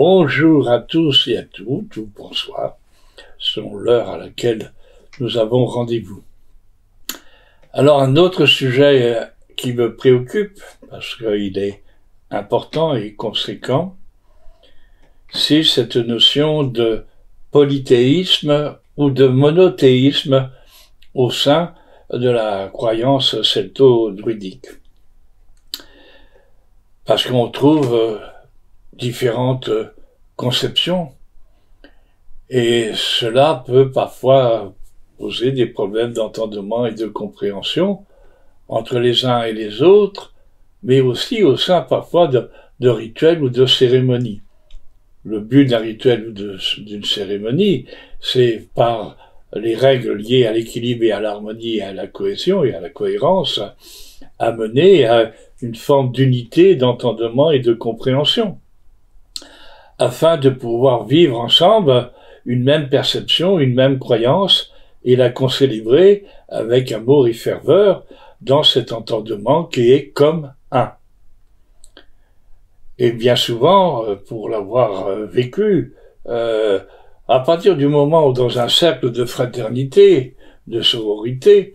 Bonjour à tous et à toutes, ou bonsoir, selon l'heure à laquelle nous avons rendez-vous. Alors un autre sujet qui me préoccupe, parce qu'il est important et conséquent, c'est cette notion de polythéisme ou de monothéisme au sein de la croyance celto-druidique. Parce qu'on trouve différentes conceptions et cela peut parfois poser des problèmes d'entendement et de compréhension entre les uns et les autres, mais aussi au sein parfois de rituels ou de cérémonies. Le but d'un rituel ou d'une cérémonie, c'est par les règles liées à l'équilibre et à l'harmonie et à la cohésion et à la cohérence, amener à une forme d'unité, d'entendement et de compréhension, afin de pouvoir vivre ensemble une même perception, une même croyance, et la concélébrer avec amour et ferveur dans cet entendement qui est comme un. Et bien souvent, pour l'avoir vécu, à partir du moment où dans un cercle de fraternité, de sororité,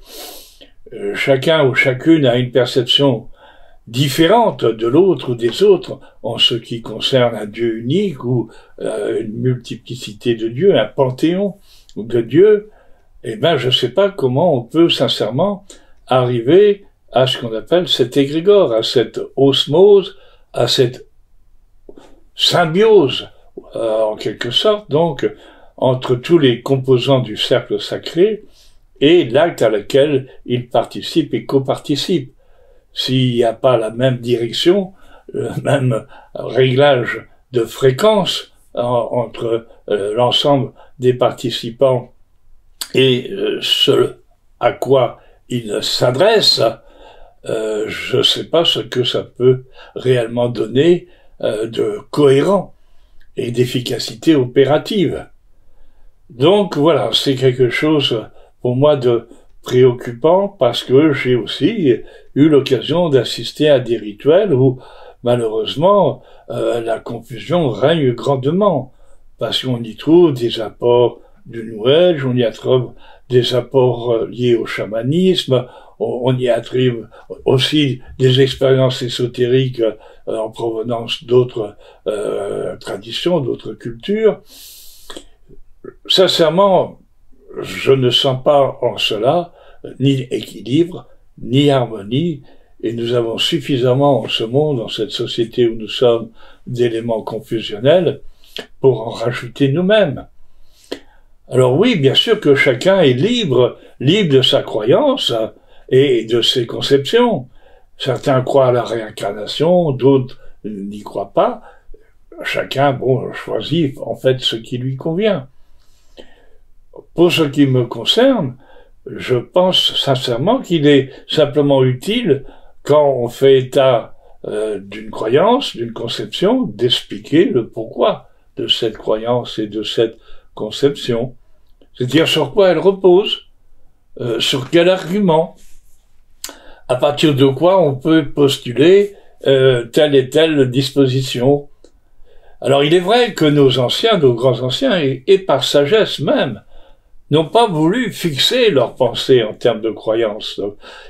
chacun ou chacune a une perception différente de l'autre ou des autres en ce qui concerne un Dieu unique ou une multiplicité de dieux, un panthéon de dieux, eh ben je ne sais pas comment on peut sincèrement arriver à ce qu'on appelle cet égrégore, à cette osmose, à cette symbiose, en quelque sorte, donc, entre tous les composants du cercle sacré et l'acte à lequel ils participent et coparticipent. S'il n'y a pas la même direction, le même réglage de fréquence entre l'ensemble des participants et ce à quoi ils s'adressent, je ne sais pas ce que ça peut réellement donner de cohérent et d'efficacité opérative. Donc voilà, c'est quelque chose pour moi de préoccupant parce que j'ai aussi eu l'occasion d'assister à des rituels où malheureusement la confusion règne grandement parce qu'on y trouve des apports du New Age, on y trouve des apports liés au chamanisme, on y trouve aussi des expériences ésotériques en provenance d'autres traditions, d'autres cultures. Sincèrement, je ne sens pas en cela ni équilibre, ni harmonie, et nous avons suffisamment en ce monde, dans cette société où nous sommes, d'éléments confusionnels pour en rajouter nous-mêmes. Alors oui, bien sûr que chacun est libre de sa croyance et de ses conceptions. Certains croient à la réincarnation, d'autres n'y croient pas. Chacun, choisit en fait ce qui lui convient. Pour ce qui me concerne, je pense sincèrement qu'il est simplement utile, quand on fait état d'une croyance, d'une conception, d'expliquer le pourquoi de cette croyance et de cette conception. C'est-à-dire sur quoi elle repose, sur quel argument, à partir de quoi on peut postuler telle et telle disposition. Alors il est vrai que nos anciens, nos grands anciens, et par sagesse même, n'ont pas voulu fixer leur pensée en termes de croyance.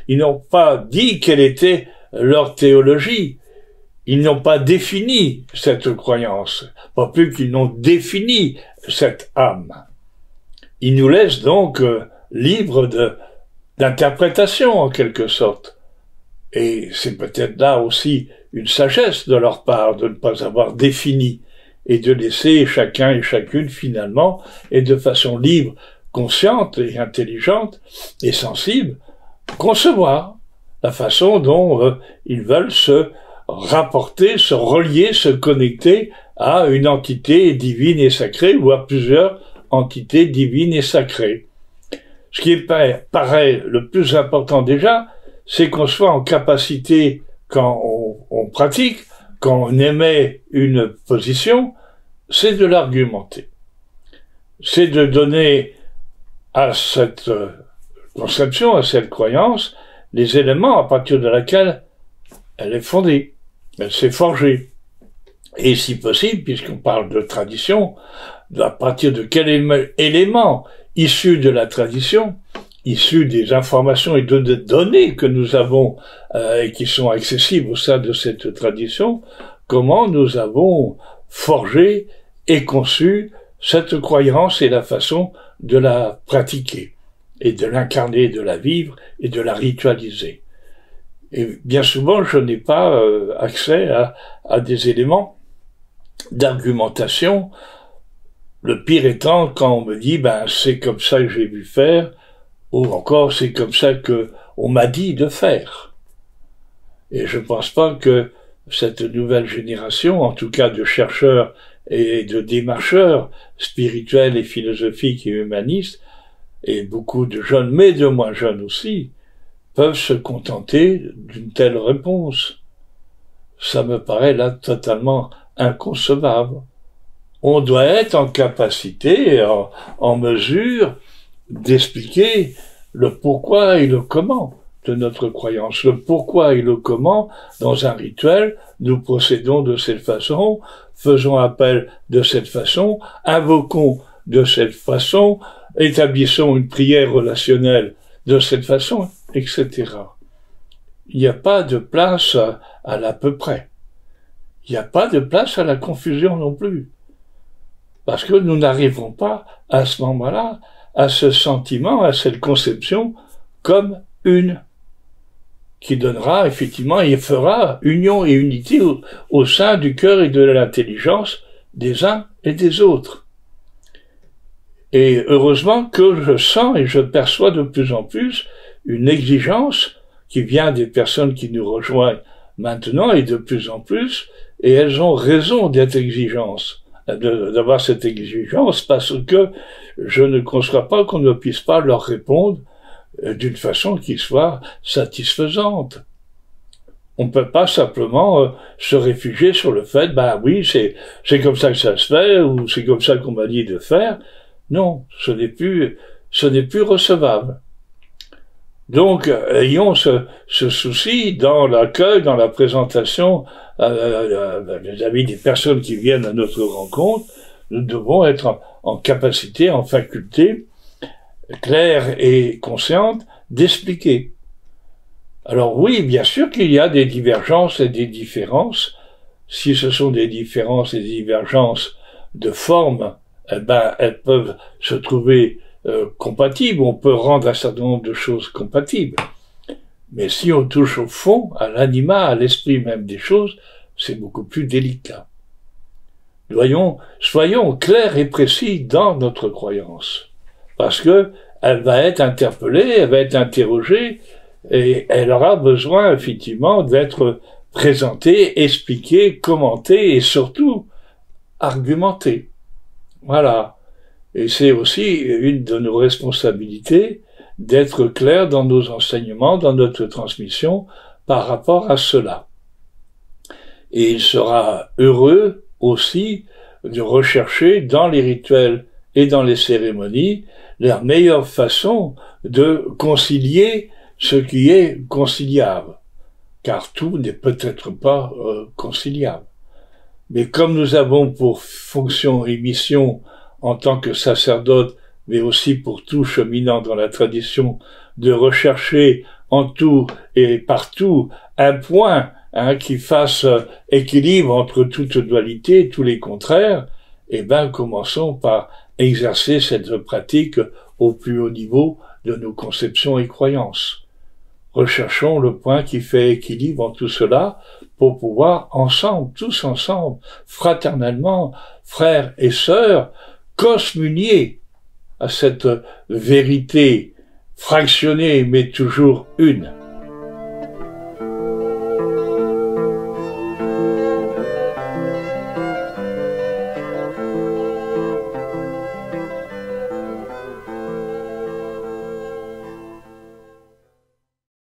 Ils n'ont pas dit quelle était leur théologie. Ils n'ont pas défini cette croyance, pas plus qu'ils n'ont défini cette âme. Ils nous laissent donc libres d'interprétation en quelque sorte. Et c'est peut-être là aussi une sagesse de leur part de ne pas avoir défini et de laisser chacun et chacune finalement, et de façon libre, consciente et intelligente et sensible, concevoir la façon dont ils veulent se rapporter, se relier, se connecter à une entité divine et sacrée ou à plusieurs entités divines et sacrées. Ce qui paraît le plus important déjà, c'est qu'on soit en capacité, quand on pratique, quand on émet une position, c'est de l'argumenter. C'est de donner à cette conception, à cette croyance, les éléments à partir de laquelle elle est fondée, elle s'est forgée. Et si possible, puisqu'on parle de tradition, à partir de quel élément issu de la tradition, issu des informations et de données que nous avons et qui sont accessibles au sein de cette tradition, comment nous avons forgé et conçu cette croyance et la façon de la pratiquer, et de l'incarner, de la vivre et de la ritualiser. Et bien souvent, je n'ai pas accès à des éléments d'argumentation. Le pire étant quand on me dit, c'est comme ça que j'ai vu faire, ou encore c'est comme ça que on m'a dit de faire. Et je pense pas que cette nouvelle génération, en tout cas de chercheurs et de démarcheurs spirituels et philosophiques et humanistes, et beaucoup de jeunes, mais de moins jeunes aussi, peuvent se contenter d'une telle réponse. Ça me paraît là totalement inconcevable. On doit être en capacité, en mesure d'expliquer le pourquoi et le comment de notre croyance. Le pourquoi et le comment, dans un rituel, nous procédons de cette façon, faisons appel de cette façon, invoquons de cette façon, établissons une prière relationnelle de cette façon, etc. Il n'y a pas de place à l'à peu près. Il n'y a pas de place à la confusion non plus. Parce que nous n'arrivons pas, à ce moment-là, à ce sentiment, à cette conception, comme une, qui donnera, effectivement, et fera union et unité au sein du cœur et de l'intelligence des uns et des autres. Et heureusement que je sens et je perçois de plus en plus une exigence qui vient des personnes qui nous rejoignent maintenant et de plus en plus, et elles ont raison d'être exigeantes, d'avoir cette exigence, parce que je ne conçois pas qu'on ne puisse pas leur répondre d'une façon qui soit satisfaisante. On ne peut pas simplement se réfugier sur le fait, oui, c'est comme ça que ça se fait, ou c'est comme ça qu'on m'a dit de faire. Non, ce n'est plus recevable. Donc, ayons ce souci dans l'accueil, dans la présentation vis-à-vis des personnes qui viennent à notre rencontre. Nous devons être en capacité, en faculté, claire et consciente, d'expliquer. Alors oui, bien sûr qu'il y a des divergences et des différences. Si ce sont des différences et des divergences de forme, elles peuvent se trouver compatibles. On peut rendre un certain nombre de choses compatibles. Mais si on touche au fond, à l'anima, à l'esprit même des choses, c'est beaucoup plus délicat. Soyons clairs et précis dans notre croyance. Parce que elle va être interpellée, elle va être interrogée, et elle aura besoin, effectivement, d'être présentée, expliquée, commentée, et surtout, argumentée. Voilà. Et c'est aussi une de nos responsabilités d'être clair dans nos enseignements, dans notre transmission, par rapport à cela. Et il sera heureux aussi de rechercher dans les rituels et dans les cérémonies la meilleure façon de concilier ce qui est conciliable, car tout n'est peut-être pas conciliable. Mais comme nous avons pour fonction et mission en tant que sacerdote, mais aussi pour tout cheminant dans la tradition, de rechercher en tout et partout un point qui fasse équilibre entre toute dualité, tous les contraires, commençons par exercer cette pratique au plus haut niveau de nos conceptions et croyances. Recherchons le point qui fait équilibre en tout cela pour pouvoir ensemble, tous ensemble, fraternellement, frères et sœurs, cosmunier à cette vérité fractionnée mais toujours une.